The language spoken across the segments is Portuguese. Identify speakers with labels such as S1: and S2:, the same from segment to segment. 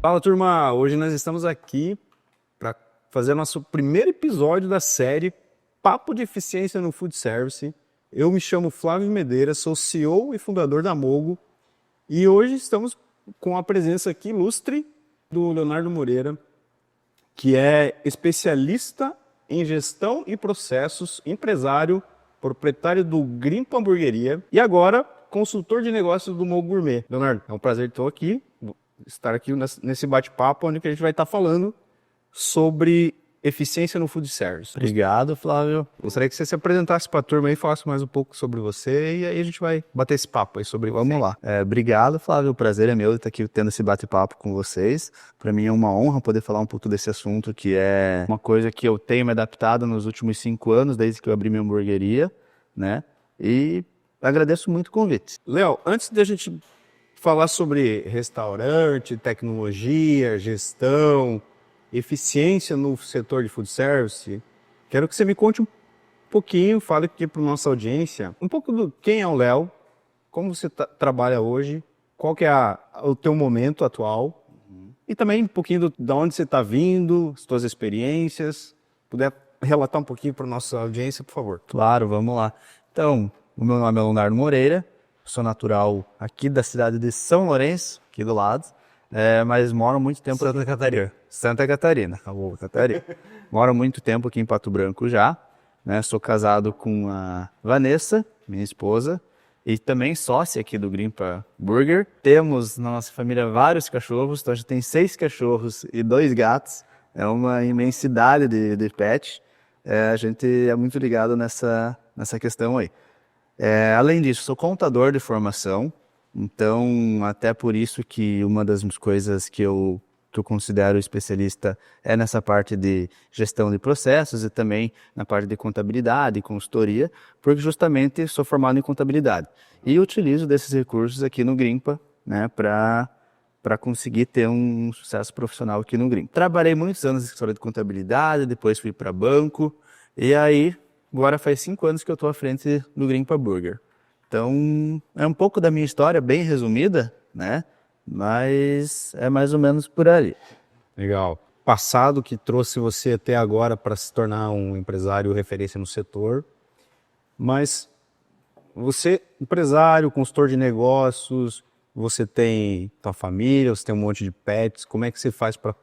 S1: Fala, turma! Hoje nós estamos aqui para fazer nosso primeiro episódio da série Papo de Eficiência no Food Service. Eu me chamo Flávio Medeira, sou CEO e fundador da Mogo e hoje estamos com a presença aqui ilustre do Leonardo Moreira, que é especialista em gestão e processos, empresário, proprietário do Grimpa Hamburgueria e agora consultor de negócios do Mogo Gourmet. Leonardo, é um prazer estar aqui nesse bate-papo onde a gente vai estar falando sobre eficiência no food service.
S2: Obrigado, Flávio.
S1: Gostaria que você se apresentasse para a turma e falasse mais um pouco sobre você e aí a gente vai bater esse papo aí sobre
S2: Vamos lá. Obrigado, Flávio. O prazer é meu estar aqui tendo esse bate-papo com vocês. Para mim é uma honra poder falar um pouco desse assunto, que é uma coisa que eu tenho me adaptado nos últimos 5 anos, desde que eu abri minha hamburgueria, né? E agradeço muito o convite.
S1: Léo, antes de a gente falar sobre restaurante, tecnologia, gestão, eficiência no setor de food service, quero que você me conte um pouquinho, fale aqui para a nossa audiência, um pouco do quem é o Léo, como você trabalha hoje, qual que é o teu momento atual, e também um pouquinho de onde você está vindo, as tuas experiências, puder relatar um pouquinho para a nossa audiência, por favor.
S2: Claro, vamos lá. Então, o meu nome é Leonardo Moreira, sou natural aqui da cidade de São Lourenço, aqui do lado, mas moro muito tempo...
S1: Santa Catarina.
S2: Santa Catarina, acabou, Catarina. Moro muito tempo aqui em Pato Branco já, né? Sou casado com a Vanessa, minha esposa, e também sócia aqui do Grimpa Burger. Temos na nossa família vários cachorros, então a gente tem 6 cachorros e 2 gatos, é uma imensidade de pet. A gente é muito ligado nessa questão aí. Além disso, sou contador de formação, então até por isso que uma das coisas que eu considero especialista é nessa parte de gestão de processos e também na parte de contabilidade e consultoria, porque justamente sou formado em contabilidade e utilizo desses recursos aqui no Grimpa, né, para conseguir ter um sucesso profissional aqui no Grimpa. Trabalhei muitos anos em escritório de contabilidade, depois fui para banco e aí agora faz 5 anos que eu estou à frente do Grimpa Burger. Então é um pouco da minha história, bem resumida, né? Mas é mais ou menos por ali.
S1: Legal. Passado que trouxe você até agora para se tornar um empresário referência no setor, mas você, empresário, consultor de negócios, você tem tua família, você tem um monte de pets, como é que você faz para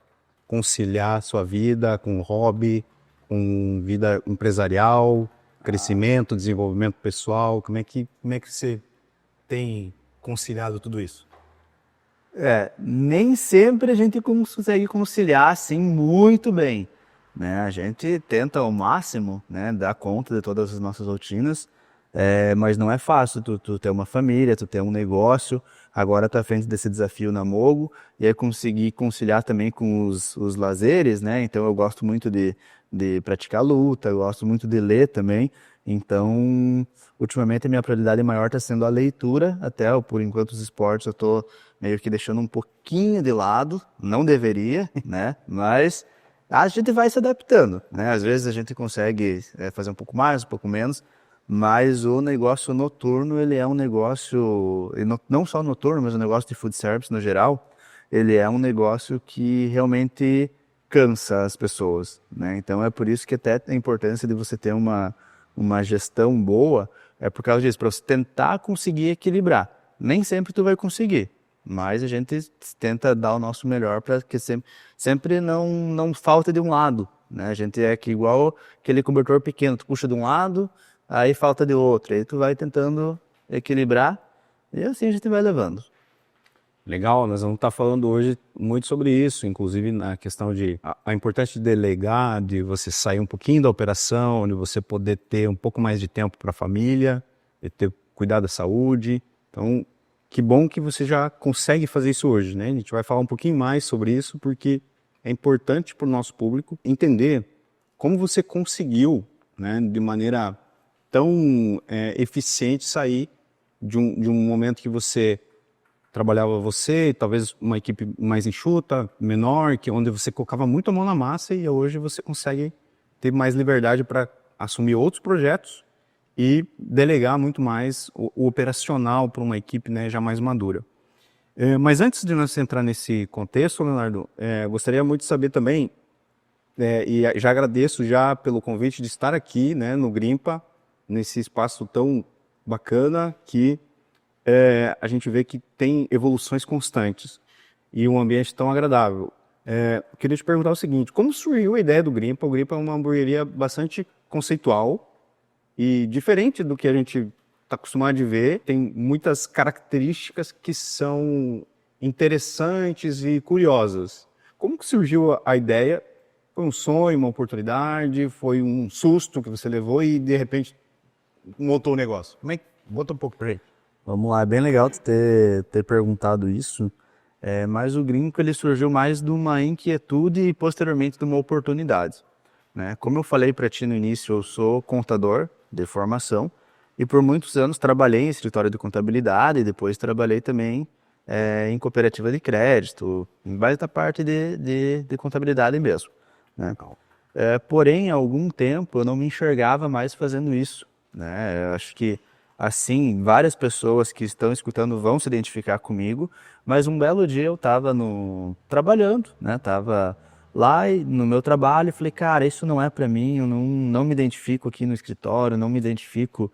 S1: conciliar sua vida com hobby, com vida empresarial, crescimento, desenvolvimento pessoal, como é que você tem conciliado tudo isso?
S2: Nem sempre a gente consegue conciliar assim muito bem, né? A gente tenta ao máximo, né, dar conta de todas as nossas rotinas, mas não é fácil tu ter uma família, tu ter um negócio, agora tá à frente desse desafio na Mogo, e é conseguir conciliar também com os lazeres, né? Então eu gosto muito de praticar luta, eu gosto muito de ler também, então ultimamente a minha prioridade maior está sendo a leitura, até por enquanto os esportes eu tô meio que deixando um pouquinho de lado, não deveria, né? Mas a gente vai se adaptando, né? Às vezes a gente consegue fazer um pouco mais, um pouco menos, mas o negócio noturno, ele é um negócio, e não só noturno, mas o negócio de food service no geral, ele é um negócio que realmente cansa as pessoas, né? Então é por isso que até a importância de você ter uma gestão boa, é por causa disso, para você tentar conseguir equilibrar. Nem sempre tu vai conseguir, mas a gente tenta dar o nosso melhor para que sempre não falta de um lado, né? A gente é que igual aquele cobertor pequeno, tu puxa de um lado, aí falta de outro, aí tu vai tentando equilibrar e assim a gente vai levando.
S1: Legal, nós vamos estar falando hoje muito sobre isso, inclusive na questão de a importância de delegar, de você sair um pouquinho da operação, de você poder ter um pouco mais de tempo para a família, de ter cuidar da saúde. Então, que bom que você já consegue fazer isso hoje, né? A gente vai falar um pouquinho mais sobre isso, porque é importante para o nosso público entender como você conseguiu, né, de maneira tão eficiente sair de um momento que você trabalhava você, talvez uma equipe mais enxuta, menor, onde você colocava muito a mão na massa e hoje você consegue ter mais liberdade para assumir outros projetos e delegar muito mais o operacional para uma equipe, né, já mais madura. Mas antes de nós entrar nesse contexto, Leonardo, gostaria muito de saber também, e já agradeço já pelo convite de estar aqui, né, no Grimpa, nesse espaço tão bacana que a gente vê que tem evoluções constantes e um ambiente tão agradável. Eu queria te perguntar o seguinte, como surgiu a ideia do Grimpa? O Grimpa é uma hamburgueria bastante conceitual e diferente do que a gente está acostumado a ver, tem muitas características que são interessantes e curiosas. Como que surgiu a ideia? Foi um sonho, uma oportunidade? Foi um susto que você levou e de repente montou o negócio? Conta um pouco pra ele.
S2: Vamos lá, é bem legal tu ter perguntado isso, mas o Grimpa ele surgiu mais de uma inquietude e posteriormente de uma oportunidade, né? Como eu falei para ti no início, eu sou contador de formação e por muitos anos trabalhei em escritório de contabilidade e depois trabalhei também em cooperativa de crédito, em várias parte de contabilidade mesmo, né? Porém, há algum tempo eu não me enxergava mais fazendo isso, né? Eu acho que assim, várias pessoas que estão escutando vão se identificar comigo, mas um belo dia eu estava trabalhando, né? Tava lá no meu trabalho e falei, cara, isso não é para mim, eu não me identifico aqui no escritório, não me identifico,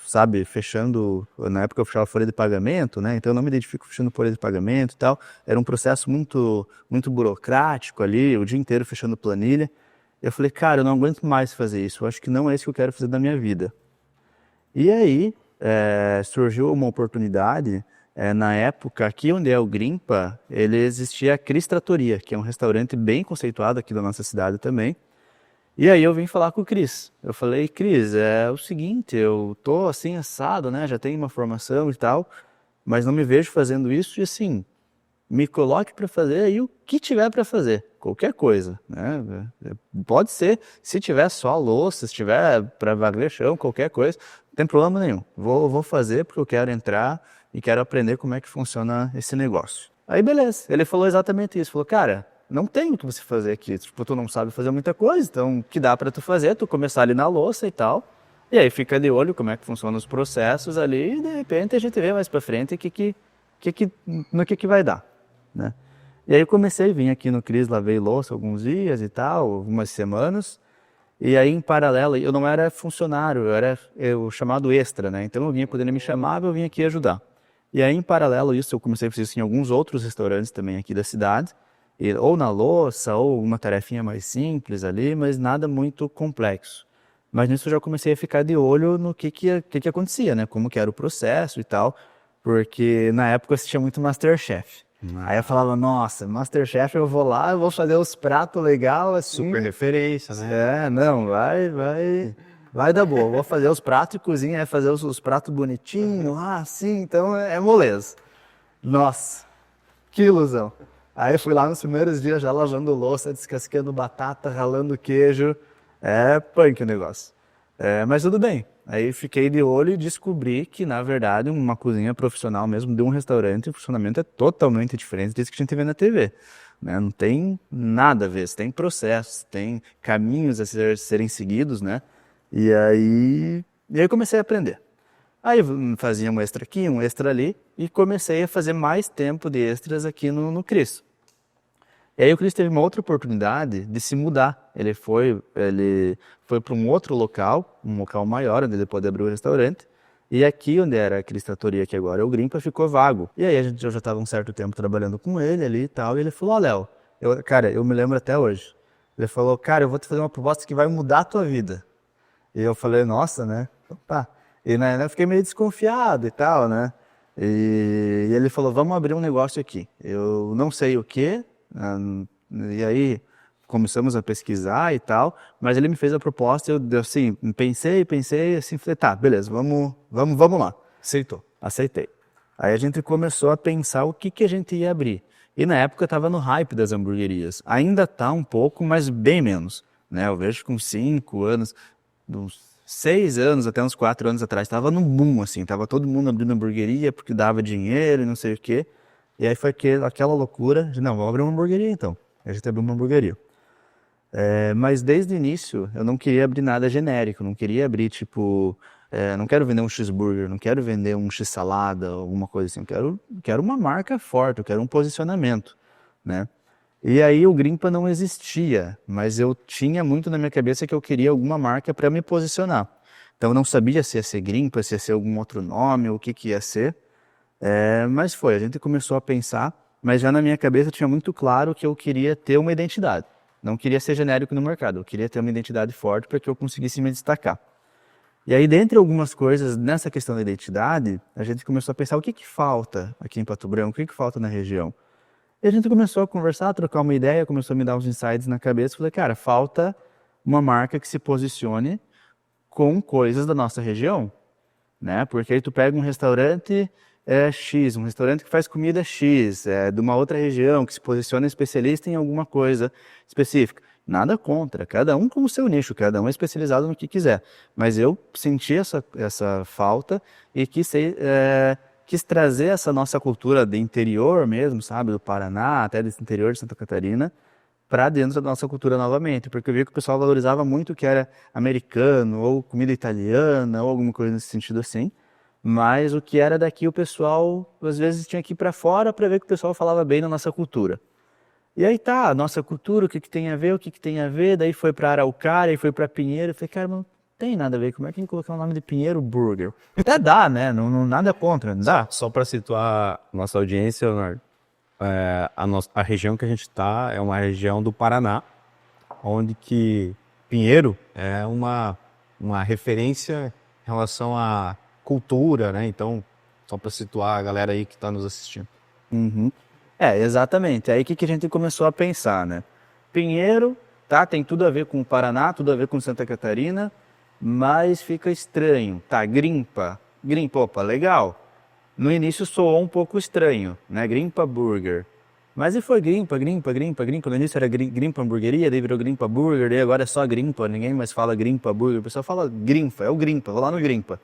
S2: sabe, fechando, na época eu fechava folha de pagamento, né? Então eu não me identifico fechando folha de pagamento e tal, era um processo muito, muito burocrático ali, o dia inteiro fechando planilha. Eu falei, cara, eu não aguento mais fazer isso, eu acho que não é isso que eu quero fazer da minha vida. E aí surgiu uma oportunidade, na época, aqui onde é o Grimpa, ele existia a Cris Trattoria, que é um restaurante bem conceituado aqui da nossa cidade também. E aí eu vim falar com o Cris. Eu falei, Cris, é o seguinte, eu tô assim assado, né? Já tenho uma formação e tal, mas não me vejo fazendo isso e assim, me coloque para fazer aí o que tiver para fazer, qualquer coisa, né? Pode ser, se tiver só louça, se tiver para varrer chão, qualquer coisa, não tem problema nenhum. Vou fazer porque eu quero entrar e quero aprender como é que funciona esse negócio. Aí beleza, ele falou exatamente isso, falou, cara, não tem o que você fazer aqui, tipo, tu não sabe fazer muita coisa, então o que dá para tu fazer é tu começar ali na louça e tal, e aí fica de olho como é que funcionam os processos ali e de repente a gente vê mais para frente no que vai dar, né? E aí eu comecei a vir aqui no Cris, lavei louça alguns dias e tal, algumas semanas, e aí em paralelo, eu não era funcionário, eu era o chamado extra, né? Então eu vinha, quando ele me chamava, eu vinha aqui ajudar. E aí em paralelo isso, eu comecei a fazer isso em alguns outros restaurantes também aqui da cidade, ou na louça, ou uma tarefinha mais simples ali, mas nada muito complexo. Mas nisso eu já comecei a ficar de olho no que acontecia, né? Como que era o processo e tal, porque na época eu assistia muito MasterChef. Aí eu falava, nossa, MasterChef eu vou lá, eu vou fazer os pratos legal assim.
S1: Super referência, né?
S2: Não, vai dar boa. Vou fazer os pratos e cozinha, fazer os pratos bonitinhos, assim, então é moleza. Nossa, que ilusão. Aí eu fui lá nos primeiros dias já lavando louça, descascando batata, ralando queijo. É punk o negócio. Mas tudo bem. Aí fiquei de olho e descobri que, na verdade, uma cozinha profissional mesmo de um restaurante, o funcionamento é totalmente diferente disso que a gente vê na TV. Né? Não tem nada a ver, tem processos, tem caminhos a serem seguidos, né? E aí comecei a aprender. Aí fazia um extra aqui, um extra ali, e comecei a fazer mais tempo de extras aqui no Cris. E aí o Cris teve uma outra oportunidade de se mudar. Ele foi para um outro local, um local maior, onde ele pôde abrir o restaurante. E aqui, onde era a Cris Trattoria, que agora é o Grimpa, ficou vago. E aí eu já estava um certo tempo trabalhando com ele ali e tal, e ele falou, ó, Léo, cara, eu me lembro até hoje. Ele falou, cara, eu vou te fazer uma proposta que vai mudar a tua vida. E eu falei, nossa, né? Então, tá. E né, eu fiquei meio desconfiado e tal, né? E ele falou, vamos abrir um negócio aqui. Eu não sei o quê. E aí começamos a pesquisar e tal, mas ele me fez a proposta, eu assim, pensei, assim, falei, tá, beleza, vamos lá.
S1: Aceitou.
S2: Aceitei. Aí a gente começou a pensar o que a gente ia abrir. E na época estava no hype das hamburguerias. Ainda tá um pouco, mas bem menos, né? Eu vejo que com 5 anos, uns 6 anos, até uns 4 anos atrás, estava no boom, assim, tava todo mundo abrindo hamburgueria porque dava dinheiro e não sei o quê. E aí foi aquela loucura de, não, vamos abrir uma hamburgueria então. A gente abriu uma hamburgueria. Mas desde o início eu não queria abrir nada genérico, não queria abrir tipo Não quero vender um cheeseburger, não quero vender um x-salada, alguma coisa assim. Quero uma marca forte, eu quero um posicionamento, né? E aí o Grimpa não existia, mas eu tinha muito na minha cabeça que eu queria alguma marca para me posicionar. Então eu não sabia se ia ser Grimpa, se ia ser algum outro nome, ou o que que ia ser. Mas a gente começou a pensar, mas já na minha cabeça tinha muito claro que eu queria ter uma identidade. Não queria ser genérico no mercado, eu queria ter uma identidade forte para que eu conseguisse me destacar. E aí, dentre algumas coisas, nessa questão da identidade, a gente começou a pensar o que que falta aqui em Pato Branco, o que que falta na região. E a gente começou a conversar, a trocar uma ideia, começou a me dar uns insights na cabeça. Falei, cara, falta uma marca que se posicione com coisas da nossa região, né? Porque aí tu pega um restaurante X, um restaurante que faz comida X, de uma outra região, que se posiciona especialista em alguma coisa específica. Nada contra, cada um com o seu nicho, cada um é especializado no que quiser. Mas eu senti essa falta e quis trazer essa nossa cultura de interior mesmo, sabe, do Paraná, até desse interior de Santa Catarina, para dentro da nossa cultura novamente, porque eu vi que o pessoal valorizava muito o que era americano, ou comida italiana, ou alguma coisa nesse sentido assim, mas o que era daqui o pessoal, às vezes, tinha que ir para fora para ver que o pessoal falava bem da nossa cultura. E aí tá, a nossa cultura, o que que tem a ver, o que que tem a ver, daí foi para Araucária, e foi para Pinheiro, eu falei, cara, não tem nada a ver, como é que a gente colocar o nome de Pinheiro Burger? Até dá, né, nada contra, não dá?
S1: Só para situar nossa audiência, Leonardo, a região que a gente está é uma região do Paraná, onde que Pinheiro é uma referência em relação à cultura, né? Então, só para situar a galera aí que está nos assistindo.
S2: Uhum. Exatamente. Aí o que que a gente começou a pensar, né? Pinheiro, tá, tem tudo a ver com o Paraná, tudo a ver com Santa Catarina, mas fica estranho. Tá, Grimpa. Grimpa, opa, legal. No início soou um pouco estranho, né? Grimpa Burger. Mas e foi Grimpa. No início era Grimpa Hamburgueria, daí virou Grimpa Burger, daí agora é só Grimpa, ninguém mais fala Grimpa Burger. O pessoal fala Grimpa, é o Grimpa, vou lá no Grimpa.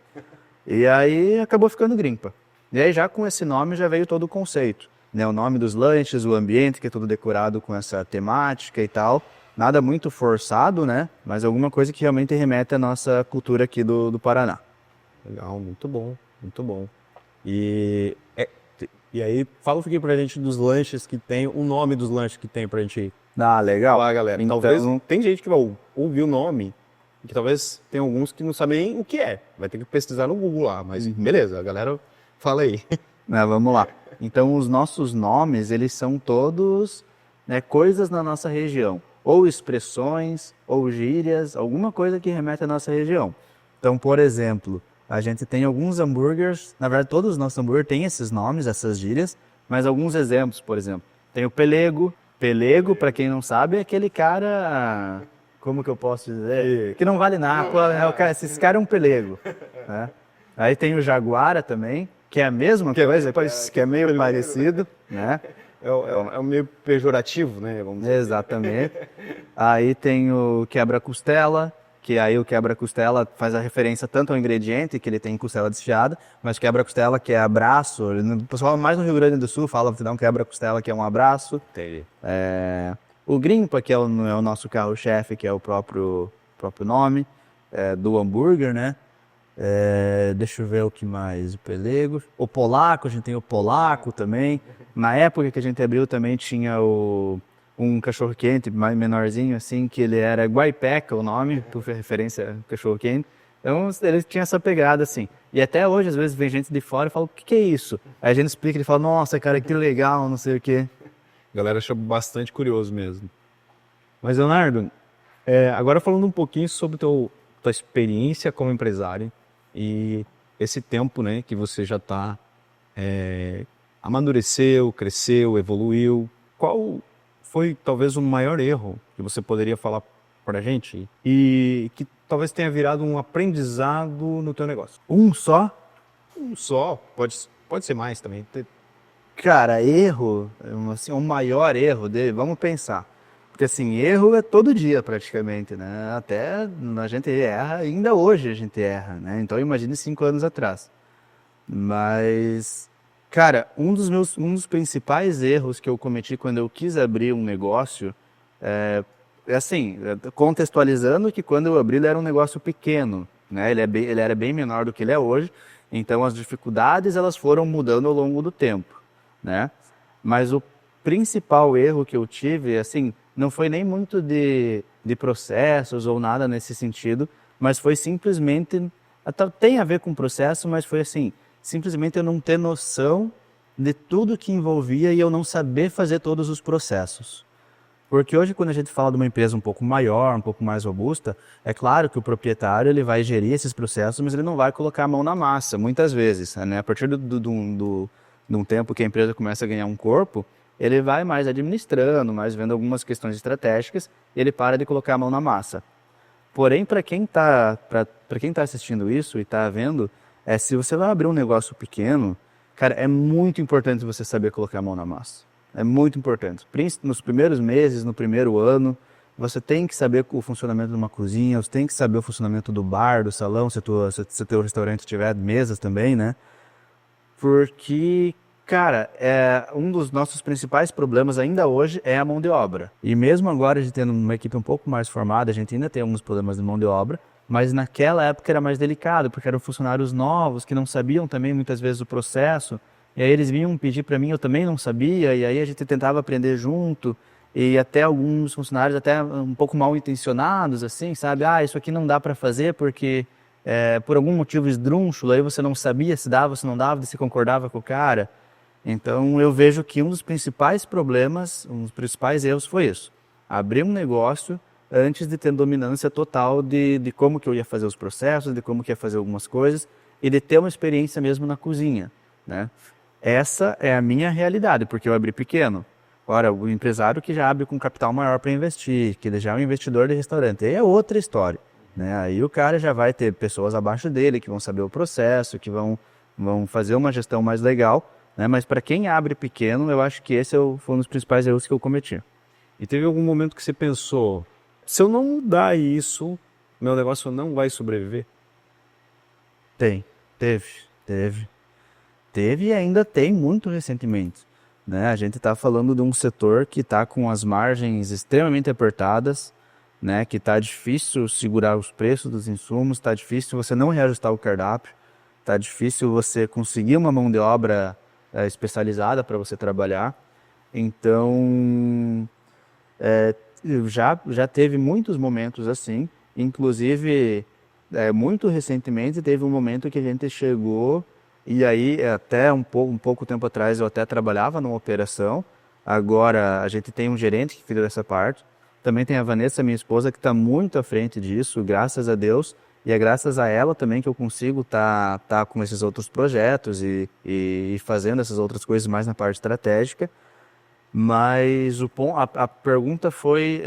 S2: E aí acabou ficando Grimpa. E aí já com esse nome já veio todo o conceito, né? O nome dos lanches, o ambiente que é todo decorado com essa temática e tal. Nada muito forçado, né? Mas alguma coisa que realmente remete à nossa cultura aqui do Paraná.
S1: Legal, muito bom, muito bom. E aí, fala um pouquinho pra gente dos lanches que tem, o nome dos lanches que tem pra gente
S2: Legal.
S1: falar, galera.
S2: Então,
S1: Talvez tem gente que vai ouvir o nome, que talvez tem alguns que não sabem nem o que é. Vai ter que pesquisar no Google lá, mas beleza, a galera fala aí.
S2: Vamos lá. Então, os nossos nomes, eles são todos, né, coisas na nossa região. Ou expressões, ou gírias, alguma coisa que remete à nossa região. Então, por exemplo, a gente tem alguns hambúrgueres, na verdade todos os nossos hambúrgueres têm esses nomes, essas gírias, mas alguns exemplos, por exemplo. Tem o pelego. Pelego, para quem não sabe, é aquele cara, como que eu posso dizer, que não vale nada. Pô, esse cara é um pelego, né? Aí tem o jaguara também, que é a mesma coisa, que é meio parecido, né?
S1: É um meio pejorativo, né? Vamos dizer.
S2: Exatamente. Aí tem o quebra-costela, que aí o quebra-costela faz a referência tanto ao ingrediente, que ele tem costela desfiada, mas quebra-costela que é abraço, o pessoal mais no Rio Grande do Sul fala, te dá um quebra-costela que é um abraço.
S1: Entendi.
S2: O Grimpa, que é o nosso carro-chefe, que é o próprio nome do hambúrguer, né? Deixa eu ver o que mais, o pelego. O polaco, a gente tem o polaco também. Na época que a gente abriu também tinha um cachorro-quente mais menorzinho, assim, que ele era Guaipeca, o nome, por referência ao cachorro-quente. Então, ele tinha essa pegada, assim. E até hoje, às vezes, vem gente de fora e fala, o que que é isso? Aí a gente explica, ele fala, nossa, cara, que legal, não sei o quê.
S1: A galera achou bastante curioso mesmo. Mas, Leonardo, agora falando um pouquinho sobre tua experiência como empresário e esse tempo, né, que você já está amadureceu, cresceu, evoluiu. Qual foi talvez o maior erro que você poderia falar para a gente e que talvez tenha virado um aprendizado no teu negócio?
S2: Um só?
S1: Um só, pode ser mais também.
S2: Cara, erro, assim, o maior erro dele, vamos pensar. Porque assim, erro é todo dia praticamente, né? Até a gente erra, ainda hoje a gente erra, né? Então imagine 5 anos atrás. Mas, cara, um dos principais erros que eu cometi quando eu quis abrir um negócio assim, contextualizando que quando eu abri ele era um negócio pequeno, né? Ele era bem menor do que ele é hoje, então as dificuldades elas foram mudando ao longo do tempo, né? Mas o principal erro que eu tive, assim, não foi nem muito de processos ou nada nesse sentido, mas foi simplesmente, até tem a ver com processo, mas foi assim, simplesmente eu não ter noção de tudo que envolvia e eu não saber fazer todos os processos. Porque hoje, quando a gente fala de uma empresa um pouco maior, um pouco mais robusta, é claro que o proprietário ele vai gerir esses processos, mas ele não vai colocar a mão na massa, muitas vezes, né? A partir de um tempo que a empresa começa a ganhar um corpo, ele vai mais administrando, mais vendo algumas questões estratégicas, e ele para de colocar a mão na massa. Porém, para quem tá assistindo isso e está vendo, se você vai abrir um negócio pequeno, cara, é muito importante você saber colocar a mão na massa. É muito importante. Nos primeiros meses, no primeiro ano, você tem que saber o funcionamento de uma cozinha, você tem que saber o funcionamento do bar, do salão, se teu restaurante tiver mesas também, né? Porque, cara, um dos nossos principais problemas ainda hoje é a mão de obra. E mesmo agora, a gente tendo uma equipe um pouco mais formada, a gente ainda tem alguns problemas de mão de obra, mas naquela época era mais delicado, porque eram funcionários novos que não sabiam também muitas vezes o processo, e aí eles vinham pedir para mim, eu também não sabia, e aí a gente tentava aprender junto, e até alguns funcionários até um pouco mal intencionados, assim, sabe? Ah, isso aqui não dá para fazer porque por algum motivo esdrúxulo, aí você não sabia se dava, se não dava, se concordava com o cara. Então eu vejo que um dos principais problemas, um dos principais erros foi isso. Abrir um negócio antes de ter dominância total de como que eu ia fazer os processos, de como que ia fazer algumas coisas e de ter uma experiência mesmo na cozinha, né? Essa é a minha realidade, porque eu abri pequeno. Ora, o empresário que já abre com capital maior para investir, que ele já é um investidor de restaurante, aí é outra história, né? Aí o cara já vai ter pessoas abaixo dele que vão saber o processo, que vão fazer uma gestão mais legal, né? Mas para quem abre pequeno, eu acho que esse foi um dos principais erros que eu cometi.
S1: E teve algum momento que você pensou, se eu não mudar isso, meu negócio não vai sobreviver?
S2: Teve e ainda tem muito recentemente, né? A gente está falando de um setor que está com as margens extremamente apertadas, né? Que está difícil segurar os preços dos insumos, está difícil você não reajustar o cardápio, está difícil você conseguir uma mão de obra especializada para você trabalhar. Então, já teve muitos momentos assim, inclusive muito recentemente teve um momento que a gente chegou e aí até um pouco tempo atrás eu até trabalhava numa operação, agora a gente tem um gerente que cuida dessa parte, também tem a Vanessa, minha esposa, que está muito à frente disso, graças a Deus, e é graças a ela também que eu consigo tá com esses outros projetos e fazendo essas outras coisas mais na parte estratégica. Mas a pergunta foi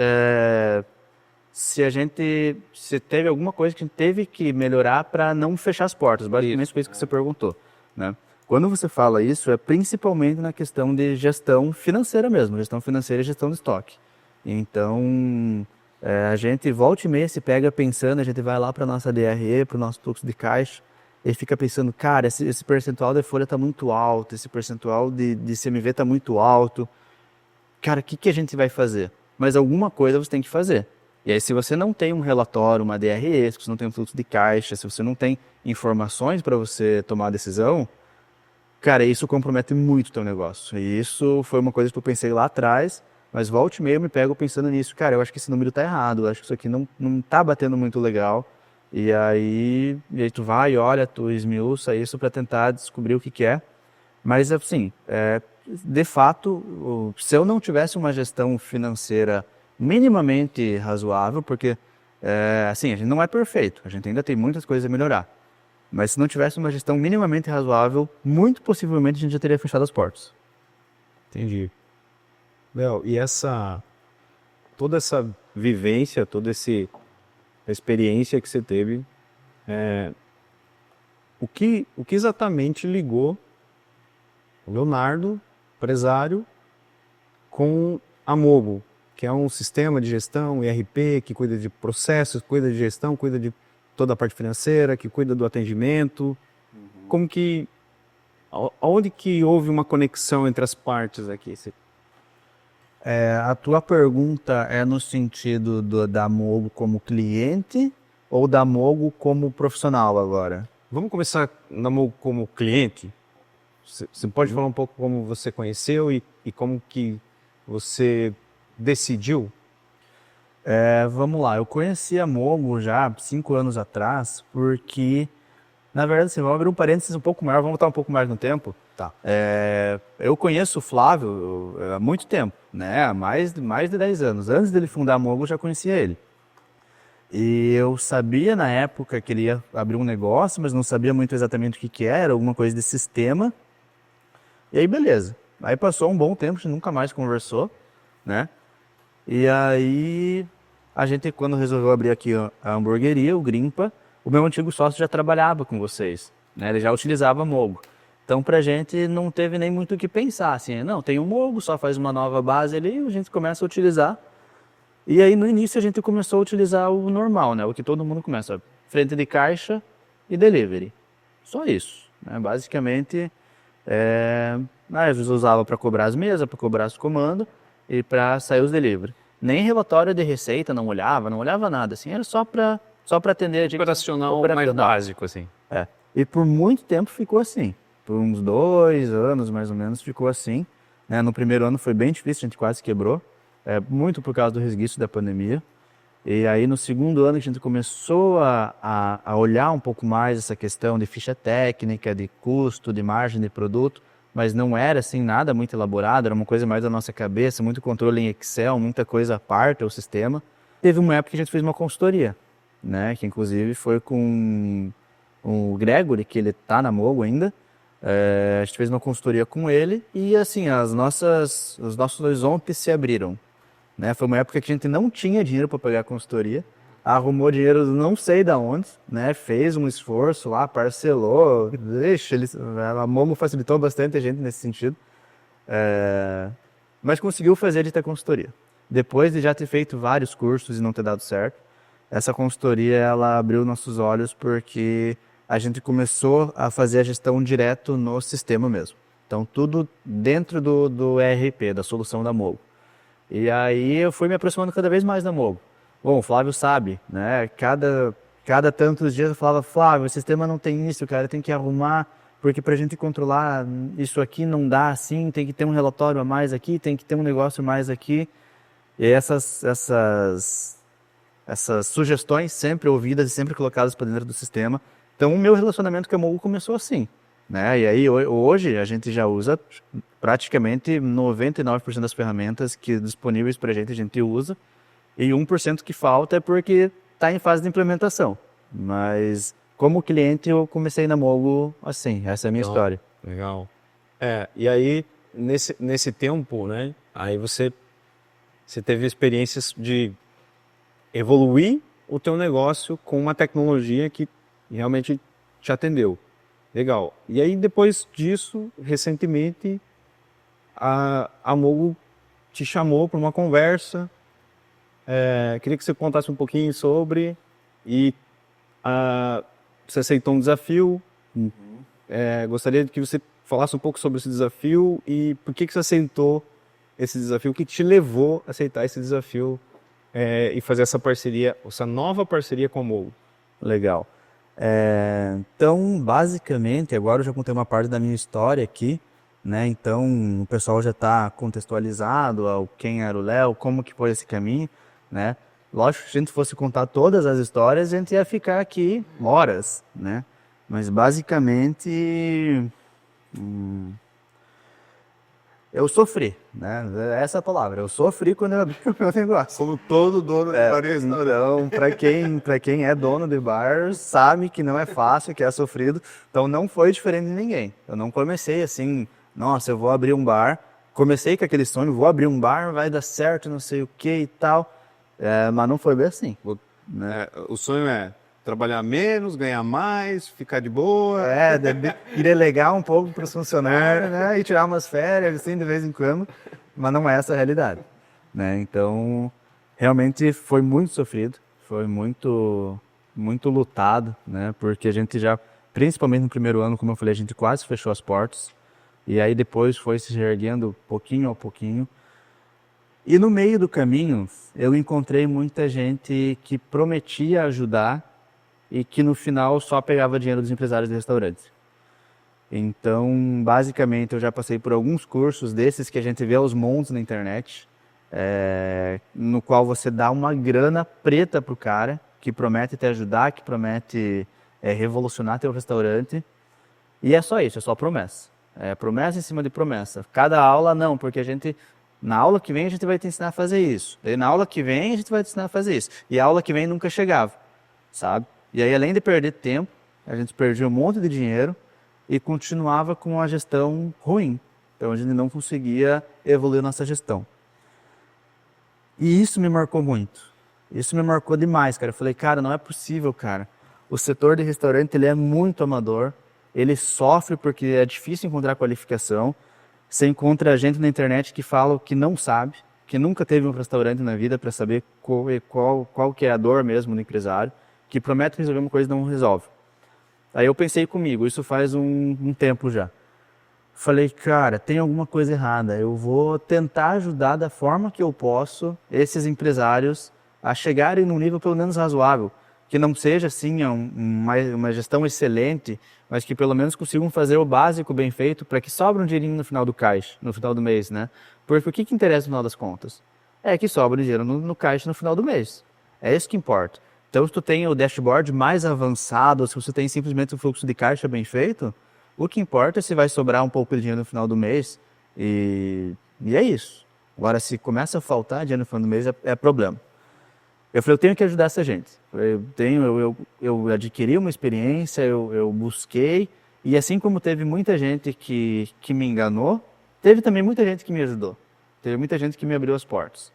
S2: se teve alguma coisa que a gente teve que melhorar para não fechar as portas. Basicamente foi isso que você perguntou, né? Quando você fala isso, é principalmente na questão de gestão financeira mesmo, gestão financeira e gestão de estoque. Então, a gente volta e meia se pega pensando, a gente vai lá para a nossa DRE, para o nosso fluxo de caixa, e fica pensando, cara, esse percentual de folha está muito alto, esse percentual de CMV está muito alto. Cara, o que a gente vai fazer? Mas alguma coisa você tem que fazer. E aí, se você não tem um relatório, uma DRE, se você não tem um fluxo de caixa, se você não tem informações para você tomar a decisão, cara, isso compromete muito o teu negócio. E isso foi uma coisa que eu pensei lá atrás, mas volta e meia eu me pego pensando nisso. Cara, eu acho que esse número tá errado, eu acho que isso aqui não tá batendo muito legal. E aí tu vai, olha, tu esmiuça isso para tentar descobrir o que é. Mas, assim, de fato, se eu não tivesse uma gestão financeira minimamente razoável, porque, assim, a gente não é perfeito, a gente ainda tem muitas coisas a melhorar. Mas se não tivesse uma gestão minimamente razoável, muito possivelmente a gente já teria fechado as portas.
S1: Entendi. Léo, e toda essa vivência, toda essa experiência que você teve, o que exatamente ligou o Leonardo, empresário, com a Mogo, que é um sistema de gestão, ERP, que cuida de processos, cuida de gestão, cuida de toda a parte financeira, que cuida do atendimento. Como que... Onde que houve uma conexão entre as partes aqui?
S2: A tua pergunta é no sentido da Mogo como cliente ou da Mogo como profissional agora?
S1: Vamos começar como cliente. Você pode falar um pouco como você conheceu e como que você decidiu?
S2: Vamos lá, eu conheci a Mogo já 5 anos atrás, porque, na verdade, assim, vamos abrir um parênteses um pouco maior, vamos voltar um pouco mais no tempo.
S1: Tá.
S2: Eu conheço o Flávio há muito tempo, né? Há mais de 10 anos. Antes dele fundar a Mogo, eu já conhecia ele. E eu sabia na época que ele ia abrir um negócio, mas não sabia muito exatamente o que era, alguma coisa de sistema. E aí, beleza. Aí passou um bom tempo, a gente nunca mais conversou, né? E aí, a gente, quando resolveu abrir aqui a hamburgueria, o Grimpa, o meu antigo sócio já trabalhava com vocês, né? Ele já utilizava Mogo. Então, pra gente não teve nem muito o que pensar, assim, não, tem um Mogo, só faz uma nova base ali, a gente começa a utilizar. E aí, no início, a gente começou a utilizar o normal, né? O que todo mundo começa, frente de caixa e delivery. Só isso, né? Basicamente, às vezes eu usava para cobrar as mesas, para cobrar os comandos e para sair os delivery. Nem relatório de receita não olhava nada, assim, era só para atender a gente.
S1: Operacional mais básico, assim.
S2: E por muito tempo ficou assim. Por uns 2 anos, mais ou menos, ficou assim. Né? No primeiro ano foi bem difícil, a gente quase quebrou. Muito por causa do resguiço da pandemia. E aí no segundo ano a gente começou a olhar um pouco mais essa questão de ficha técnica, de custo, de margem de produto, mas não era assim nada muito elaborado, era uma coisa mais da nossa cabeça, muito controle em Excel, muita coisa à parte do sistema. Teve uma época que a gente fez uma consultoria, né, que inclusive foi com o Gregory, que ele tá na Mogo ainda. A gente fez uma consultoria com ele e assim, os nossos horizontes se abriram. Né? Foi uma época que a gente não tinha dinheiro para pagar a consultoria, arrumou dinheiro não sei da onde, né? Fez um esforço lá, parcelou, a Momo facilitou bastante a gente nesse sentido, mas conseguiu fazer de ter consultoria. Depois de já ter feito vários cursos e não ter dado certo, essa consultoria ela abriu nossos olhos porque a gente começou a fazer a gestão direto no sistema mesmo. Então tudo dentro do ERP, da solução da Mogo. E aí eu fui me aproximando cada vez mais da Mogo. Bom, o Flávio sabe, né? Cada tantos dias eu falava, Flávio, o sistema não tem isso, cara, tem que arrumar, porque pra gente controlar isso aqui não dá assim, tem que ter um relatório a mais aqui, tem que ter um negócio a mais aqui. E aí essas sugestões sempre ouvidas e sempre colocadas para dentro do sistema. Então o meu relacionamento com a Mogo começou assim. Né? E aí hoje a gente já usa praticamente 99% das ferramentas que disponíveis para a gente usa, e 1% que falta é porque está em fase de implementação. Mas como cliente eu comecei na Mogo assim, essa é a minha história.
S1: Legal. E aí nesse tempo, né, aí você teve experiências de evoluir o teu negócio com uma tecnologia que realmente te atendeu. Legal. E aí, depois disso, recentemente, a Mogo te chamou para uma conversa. Queria que você contasse um pouquinho sobre. E você aceitou um desafio. Gostaria que você falasse um pouco sobre esse desafio e por que você aceitou esse desafio, o que te levou a aceitar esse desafio e fazer essa parceria, essa nova parceria com a Mogo.
S2: Legal. Então, basicamente, agora eu já contei uma parte da minha história aqui, né? Então, o pessoal já está contextualizado ao quem era o Léo, como que foi esse caminho, né? Lógico que se a gente fosse contar todas as histórias, a gente ia ficar aqui horas, né? Mas, basicamente, eu sofri, né? Essa é a palavra. Eu sofri quando eu abri o meu negócio.
S1: Como todo dono de varejista.
S2: Então, para quem é dono de bar, sabe que não é fácil, que é sofrido. Então, não foi diferente de ninguém. Eu não comecei assim, nossa, eu vou abrir um bar. Comecei com aquele sonho, vou abrir um bar, vai dar certo, não sei o que e tal. Mas não foi bem assim.
S1: O sonho é trabalhar menos, ganhar mais, ficar de boa.
S2: E delegar um pouco para os funcionários, né? E tirar umas férias, assim, de vez em quando. Mas não é essa a realidade, né? Então, realmente foi muito sofrido, foi muito, muito lutado, né? Porque a gente já, principalmente no primeiro ano, como eu falei, a gente quase fechou as portas. E aí depois foi se reerguendo pouquinho a pouquinho. E no meio do caminho, eu encontrei muita gente que prometia ajudar, e que no final só pegava dinheiro dos empresários de restaurantes. Então, basicamente, eu já passei por alguns cursos desses que a gente vê aos montes na internet, no qual você dá uma grana preta pro cara, que promete te ajudar, que promete revolucionar teu restaurante, e é só isso, é só promessa. É promessa em cima de promessa. Cada aula não, porque na aula que vem a gente vai te ensinar a fazer isso. Daí na aula que vem a gente vai te ensinar a fazer isso. E a aula que vem nunca chegava, sabe? E aí, além de perder tempo, a gente perdia um monte de dinheiro e continuava com a gestão ruim. Então a gente não conseguia evoluir nossa gestão. E isso me marcou muito. Isso me marcou demais, cara. Eu falei, cara, não é possível, cara. O setor de restaurante, ele é muito amador. Ele sofre porque é difícil encontrar qualificação. Você encontra gente na internet que fala que não sabe, que nunca teve um restaurante na vida para saber qual que é a dor mesmo do empresário, que promete resolver uma coisa e não resolve. Aí eu pensei comigo, isso faz um tempo já. Falei, cara, tem alguma coisa errada. Eu vou tentar ajudar da forma que eu posso esses empresários a chegarem num nível pelo menos razoável. Que não seja assim uma gestão excelente, mas que pelo menos consigam fazer o básico bem feito para que sobra um dinheirinho no final do caixa, no final do mês, né? Porque o que interessa no final das contas? É que sobra dinheiro no caixa no final do mês. É isso que importa. Então, se tu tem o dashboard mais avançado, se você tem simplesmente o fluxo de caixa bem feito, o que importa é se vai sobrar um pouco de dinheiro no final do mês e é isso. Agora, se começa a faltar dinheiro no final do mês, é problema. Eu falei, eu tenho que ajudar essa gente. Eu adquiri uma experiência, eu busquei, e assim como teve muita gente que me enganou, teve também muita gente que me ajudou. Teve muita gente que me abriu as portas.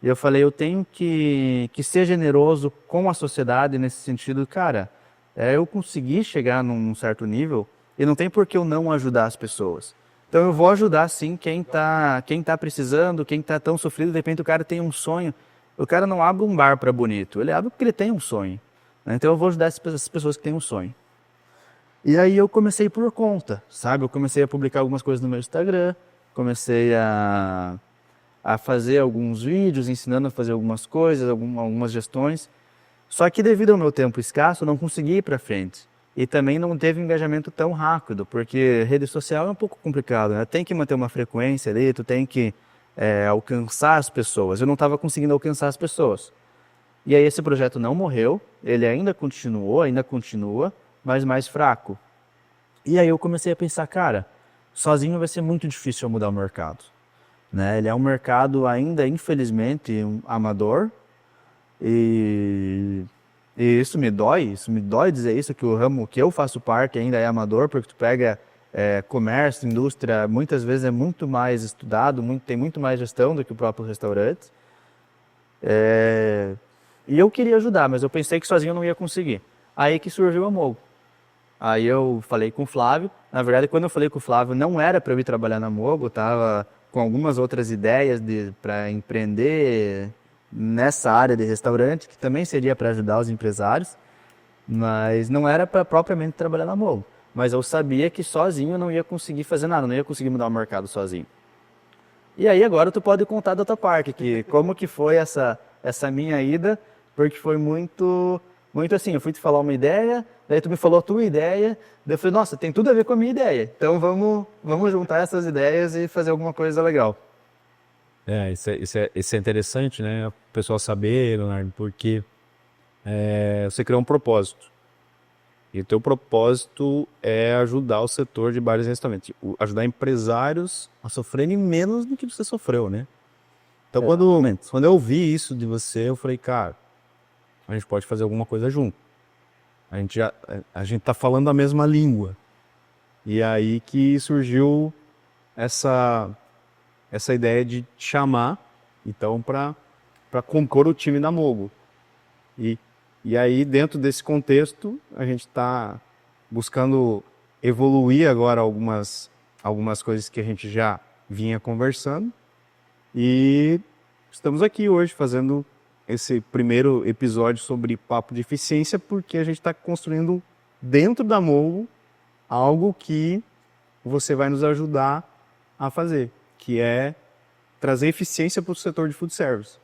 S2: E eu falei, eu tenho que ser generoso com a sociedade nesse sentido. Cara, eu consegui chegar num certo nível e não tem por que eu não ajudar as pessoas. Então eu vou ajudar sim quem tá precisando, quem tá tão sofrido. De repente o cara tem um sonho. O cara não abre um bar para bonito, ele abre porque ele tem um sonho. Né? Então eu vou ajudar essas pessoas que têm um sonho. E aí eu comecei por conta, sabe? Eu comecei a publicar algumas coisas no meu Instagram, comecei a fazer alguns vídeos ensinando a fazer algumas coisas, algumas gestões. Só que devido ao meu tempo escasso, eu não consegui ir para frente. E também não teve um engajamento tão rápido, porque rede social é um pouco complicado, né? Tem que manter uma frequência ali, tu tem que alcançar as pessoas. Eu não estava conseguindo alcançar as pessoas. E aí esse projeto não morreu, ele ainda continua, mas mais fraco. E aí eu comecei a pensar, cara, sozinho vai ser muito difícil eu mudar o mercado. Né? Ele é um mercado ainda, infelizmente, amador. E isso me dói dizer isso, que o ramo que eu faço parte ainda é amador, porque tu pega comércio, indústria, muitas vezes é muito mais estudado, tem muito mais gestão do que o próprio restaurante. E eu queria ajudar, mas eu pensei que sozinho eu não ia conseguir. Aí que surgiu a Mogo. Aí eu falei com o Flávio. Na verdade, quando eu falei com o Flávio, não era para eu ir trabalhar na Mogo, eu estava com algumas outras ideias para empreender nessa área de restaurante, que também seria para ajudar os empresários, mas não era para propriamente trabalhar na Mogo. Mas eu sabia que sozinho eu não ia conseguir fazer nada, não ia conseguir mudar o mercado sozinho. E aí agora tu pode contar da tua parte, que como que foi essa minha ida, porque foi muito assim, eu fui te falar uma ideia, daí tu me falou a tua ideia, daí eu falei, nossa, tem tudo a ver com a minha ideia, então vamos juntar essas ideias e fazer alguma coisa legal.
S1: Isso é interessante, né? O pessoal saber, Leonardo, porque você criou um propósito. E o teu propósito é ajudar o setor de bares e restaurantes, ajudar empresários a sofrerem menos do que você sofreu, né? Então, quando eu ouvi isso de você, eu falei, cara, a gente pode fazer alguma coisa junto. A gente tá falando a mesma língua. E aí que surgiu essa ideia de te chamar, então, para compor o time da Mogo. E aí, dentro desse contexto, a gente está buscando evoluir agora algumas coisas que a gente já vinha conversando. E estamos aqui hoje fazendo esse primeiro episódio sobre papo de eficiência, porque a gente está construindo dentro da Mogo algo que você vai nos ajudar a fazer, que é trazer eficiência para o setor de food service.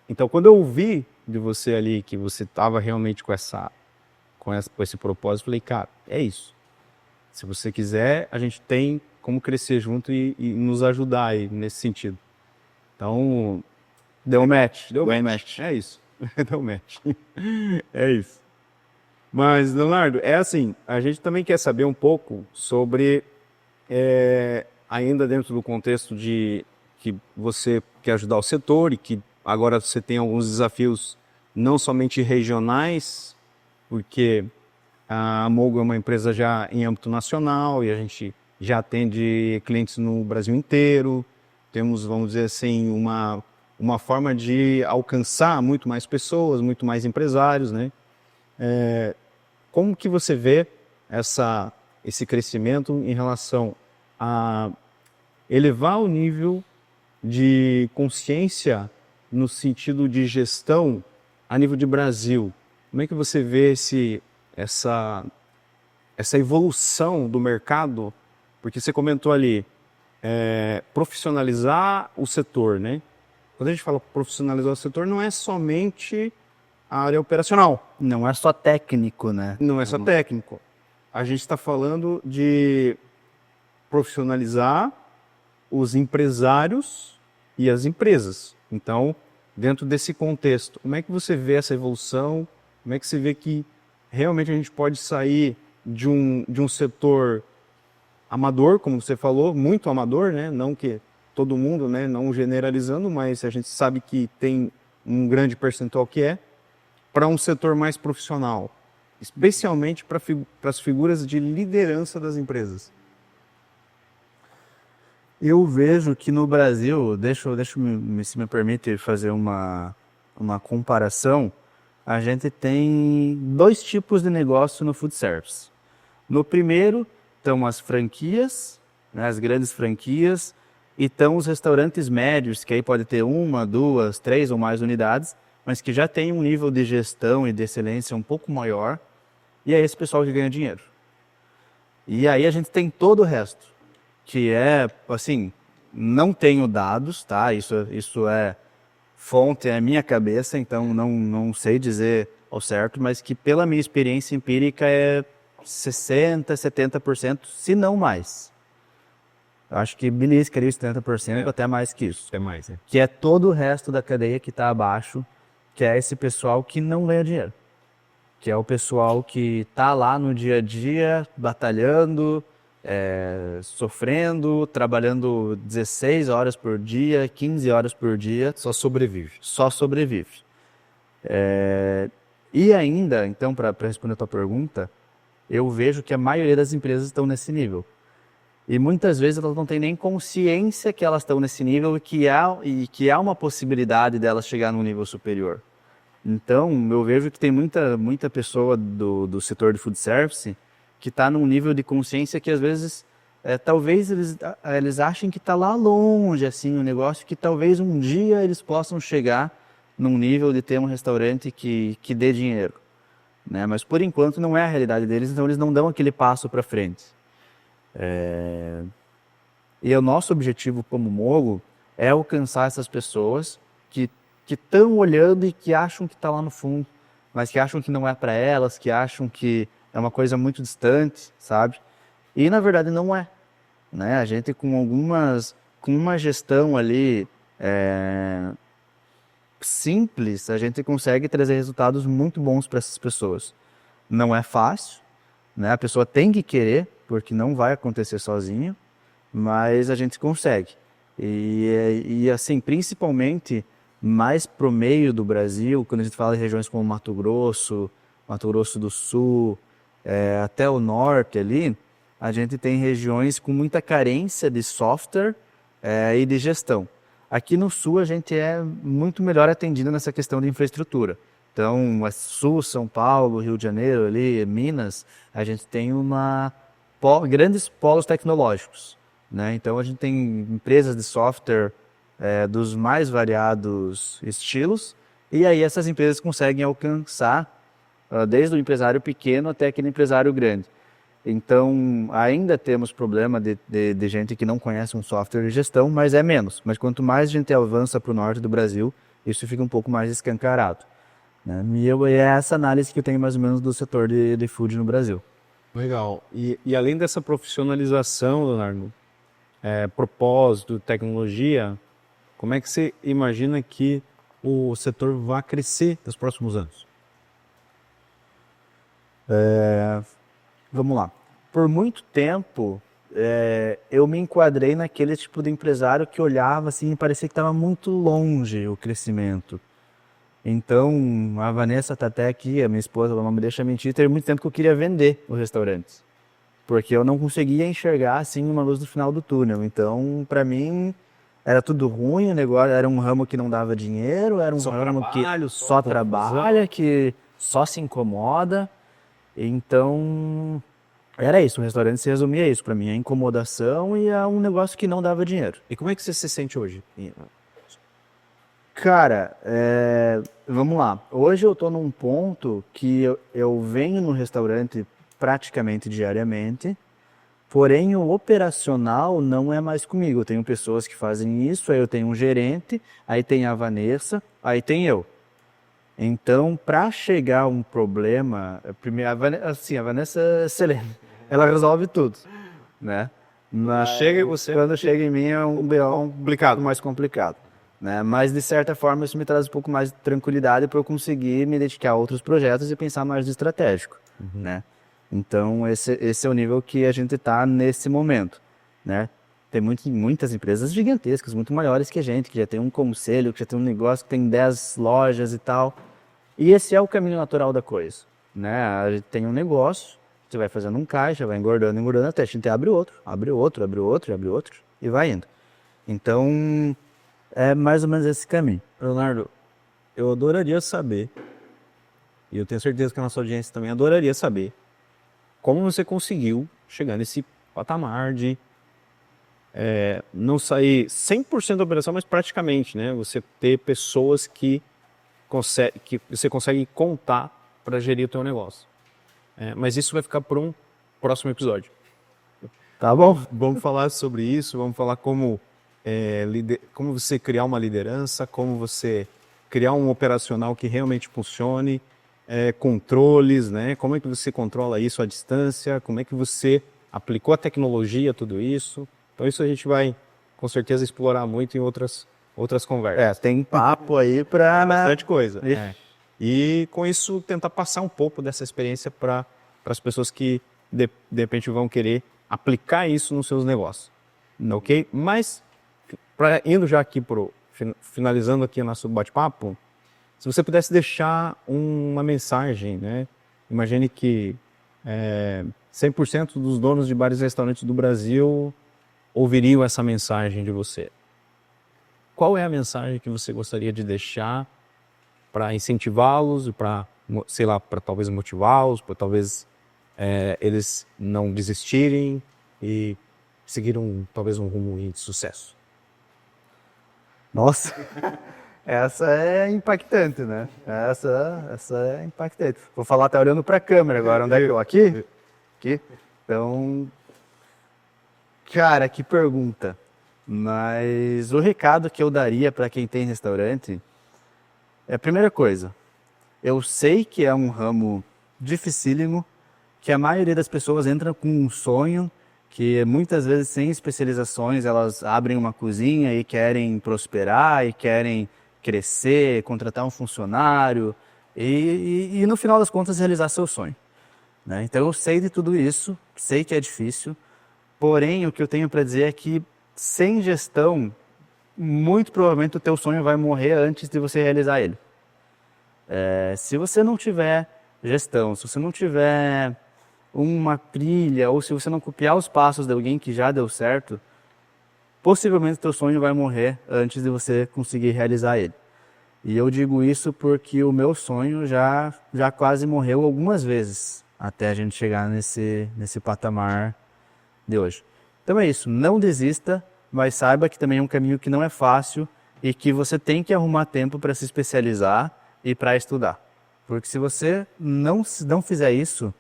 S1: Então, quando eu ouvi de você ali, que você estava realmente com esse propósito, falei, cara, é isso. Se você quiser, a gente tem como crescer junto e nos ajudar aí nesse sentido. Então, deu match. Deu match. É isso. Deu match. É isso. Mas, Leonardo, é assim, a gente também quer saber um pouco sobre, ainda dentro do contexto de que você quer ajudar o setor e que agora você tem alguns desafios não somente regionais, porque a Mogo é uma empresa já em âmbito nacional e a gente já atende clientes no Brasil inteiro. Temos, vamos dizer assim, uma forma de alcançar muito mais pessoas, muito mais empresários, né? Como que você vê esse crescimento em relação a elevar o nível de consciência no sentido de gestão a nível de Brasil? Como é que você vê essa evolução do mercado? Porque você comentou ali, profissionalizar o setor, né? Quando a gente fala profissionalizar o setor, não é somente a área operacional.
S2: Não é só técnico, né?
S1: Não é só técnico. A gente está falando de profissionalizar os empresários e as empresas. Então, dentro desse contexto, como é que você vê essa evolução? Como é que você vê que realmente a gente pode sair de um setor amador, como você falou, muito amador, né? Não que todo mundo, né? Não generalizando, mas a gente sabe que tem um grande percentual que para um setor mais profissional, especialmente para as figuras de liderança das empresas.
S2: Eu vejo que no Brasil, se me permite fazer uma comparação, a gente tem dois tipos de negócio no food service. No primeiro estão as franquias, né, as grandes franquias, e estão os restaurantes médios, que aí pode ter 1, 2, 3 ou mais unidades, mas que já tem um nível de gestão e de excelência um pouco maior, e é esse pessoal que ganha dinheiro. E aí a gente tem todo o resto, que é, assim, não tenho dados, tá? Isso é fonte, é minha cabeça, então não sei dizer ao certo, mas que pela minha experiência empírica é 60%, 70%, se não mais. Eu acho que beliscaria 70%, até mais que isso.
S1: Até mais, né?
S2: Que é todo o resto da cadeia que está abaixo, que é esse pessoal que não ganha dinheiro. Que é o pessoal que está lá no dia a dia, batalhando, sofrendo, trabalhando 16 horas por dia, 15 horas por dia.
S1: Só sobrevive.
S2: Só sobrevive. E ainda, então, para responder a tua pergunta, eu vejo que a maioria das empresas estão nesse nível. E muitas vezes elas não têm nem consciência que elas estão nesse nível e que há uma possibilidade delas chegar num nível superior. Então, eu vejo que tem muita pessoa do setor de food service que está num nível de consciência que às vezes, talvez eles achem que está lá longe, assim, um negócio que talvez um dia eles possam chegar num nível de ter um restaurante que dê dinheiro, né? Mas por enquanto não é a realidade deles, então eles não dão aquele passo para frente. E o nosso objetivo como Mogo é alcançar essas pessoas que estão olhando e que acham que está lá no fundo, mas que acham que não é para elas, que acham que é uma coisa muito distante, sabe? E na verdade não é, né? A gente com uma gestão ali simples, a gente consegue trazer resultados muito bons para essas pessoas. Não é fácil, né? A pessoa tem que querer, porque não vai acontecer sozinho, mas a gente consegue. E assim, principalmente mais pro meio do Brasil, quando a gente fala de regiões como Mato Grosso do Sul, até o norte ali, a gente tem regiões com muita carência de software e de gestão. Aqui no Sul a gente é muito melhor atendido nessa questão de infraestrutura. Então, Sul, São Paulo, Rio de Janeiro, ali, Minas, a gente tem grandes polos tecnológicos, né? Então, a gente tem empresas de software dos mais variados estilos, e aí essas empresas conseguem alcançar desde o empresário pequeno até aquele empresário grande. Então, ainda temos problema de gente que não conhece um software de gestão, mas é menos. Mas quanto mais a gente avança para o norte do Brasil, isso fica um pouco mais escancarado. né? E é essa análise que eu tenho mais ou menos do setor de food no Brasil.
S1: Legal. E além dessa profissionalização, Leonardo, propósito, tecnologia, como é que você imagina que o setor vai crescer nos próximos anos?
S2: Vamos lá. Por muito tempo, eu me enquadrei naquele tipo de empresário que olhava assim e parecia que estava muito longe o crescimento. Então, a Vanessa está até aqui, a minha esposa, ela não me deixa mentir, teve muito tempo que eu queria vender os restaurantes. Porque eu não conseguia enxergar assim uma luz no final do túnel. Então, para mim, era tudo ruim, o negócio era um ramo que não dava dinheiro, era um ramo que só trabalha, que só se incomoda. Então, era isso, o restaurante se resumia a isso para mim, a incomodação e a um negócio que não dava dinheiro.
S1: E como é que você se sente hoje?
S2: Cara, vamos lá. Hoje eu tô num ponto que eu venho no restaurante praticamente diariamente, porém o operacional não é mais comigo. Eu tenho pessoas que fazem isso, aí eu tenho um gerente, aí tem a Vanessa, aí tem eu. Então, para chegar a um problema, primeiro, a Vanessa é excelente, ela resolve tudo, né? Mas quando chega em mim é um BO complicado, mais complicado, né? Mas de certa forma isso me traz um pouco mais de tranquilidade para eu conseguir me dedicar a outros projetos e pensar mais no estratégico, né? Então esse é o nível que a gente está nesse momento, né? Tem muitas empresas gigantescas, muito maiores que a gente, que já tem um conselho, que já tem um negócio, que tem 10 lojas e tal. E esse é o caminho natural da coisa, né? A gente tem um negócio, você vai fazendo um caixa, vai engordando, engordando, até a gente abre outro, abre outro, abre outro, abre outro, e vai indo. Então, é mais ou menos esse caminho.
S1: Leonardo, eu adoraria saber, e eu tenho certeza que a nossa audiência também adoraria saber, como você conseguiu chegar nesse patamar de não sair 100% da operação, mas praticamente, né? Você ter pessoas que você consegue contar para gerir o teu negócio. Mas isso vai ficar para um próximo episódio.
S2: Tá bom?
S1: Vamos falar sobre isso, vamos falar como você criar uma liderança, como você criar um operacional que realmente funcione, controles, né? Como é que você controla isso à distância, como é que você aplicou a tecnologia, tudo isso. Então isso a gente vai, com certeza, explorar muito em outras conversas.
S2: Tem papo aí para
S1: Bastante coisa. E com isso tentar passar um pouco dessa experiência para as pessoas que de repente vão querer aplicar isso nos seus negócios, ok? Mas indo já aqui finalizando aqui o nosso bate-papo, se você pudesse deixar uma mensagem, né? Imagine que 100% dos donos de bares e restaurantes do Brasil ouviriam essa mensagem de você. Qual é a mensagem que você gostaria de deixar para incentivá-los, para, sei lá, para talvez motivá-los, para talvez eles não desistirem e seguir talvez um rumo de sucesso?
S2: Nossa, essa é impactante, né? Essa é impactante. Vou falar até olhando para a câmera agora. Onde é que eu? Aqui? Aqui. Então, cara, que pergunta. Mas o recado que eu daria para quem tem restaurante é a primeira coisa. Eu sei que é um ramo dificílimo, que a maioria das pessoas entra com um sonho, que muitas vezes sem especializações elas abrem uma cozinha e querem prosperar e querem crescer, contratar um funcionário e no final das contas realizar seu sonho, né? Então eu sei de tudo isso, sei que é difícil, porém o que eu tenho para dizer é que sem gestão, muito provavelmente o teu sonho vai morrer antes de você realizar ele. Se você não tiver gestão, se você não tiver uma trilha, ou se você não copiar os passos de alguém que já deu certo, possivelmente o teu sonho vai morrer antes de você conseguir realizar ele. E eu digo isso porque o meu sonho já quase morreu algumas vezes, até a gente chegar nesse patamar de hoje. Então é isso, não desista, mas saiba que também é um caminho que não é fácil e que você tem que arrumar tempo para se especializar e para estudar. Porque se você não fizer isso,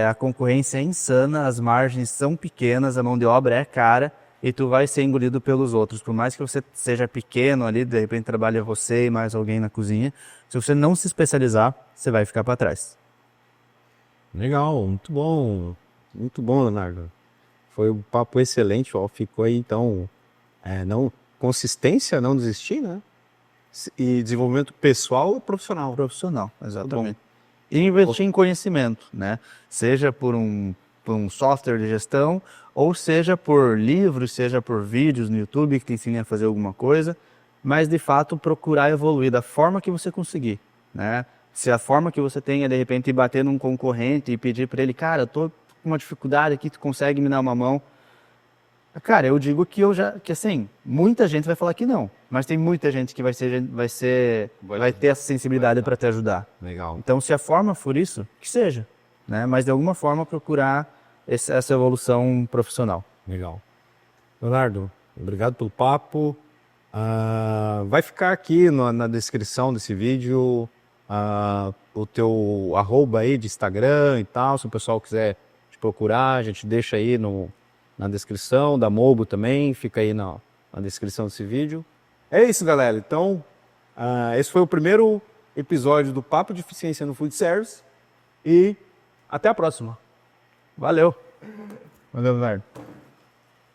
S2: a concorrência é insana, as margens são pequenas, a mão de obra é cara e tu vai ser engolido pelos outros. Por mais que você seja pequeno ali, de repente trabalha você e mais alguém na cozinha, se você não se especializar, você vai ficar para trás.
S1: Legal, muito bom, Leonardo. Foi um papo excelente, ó. Ficou aí então, não consistência, não desistir, né? E desenvolvimento pessoal e profissional.
S2: Profissional, exatamente. E investir em conhecimento, né? Seja por um software de gestão, ou seja por livros, seja por vídeos no YouTube que te ensinem a fazer alguma coisa, mas de fato procurar evoluir da forma que você conseguir, né? Se a forma que você tem é de repente ir bater num concorrente e pedir para ele, cara, eu tô com uma dificuldade aqui, tu consegue me dar uma mão? Cara, eu digo que que assim, muita gente vai falar que não, mas tem muita gente que vai ter essa sensibilidade para te ajudar.
S1: Legal.
S2: Então, se a forma for isso, que seja, né? Mas de alguma forma procurar essa evolução profissional.
S1: Legal. Leonardo, obrigado pelo papo. Vai ficar aqui na descrição desse vídeo o teu arroba aí de Instagram e tal, se o pessoal quiser te procurar, a gente deixa aí na descrição, da Mobo também, fica aí na descrição desse vídeo. É isso, galera. Então, esse foi o primeiro episódio do Papo de Eficiência no Food Service e até a próxima.
S2: Valeu! Valeu, Leonardo.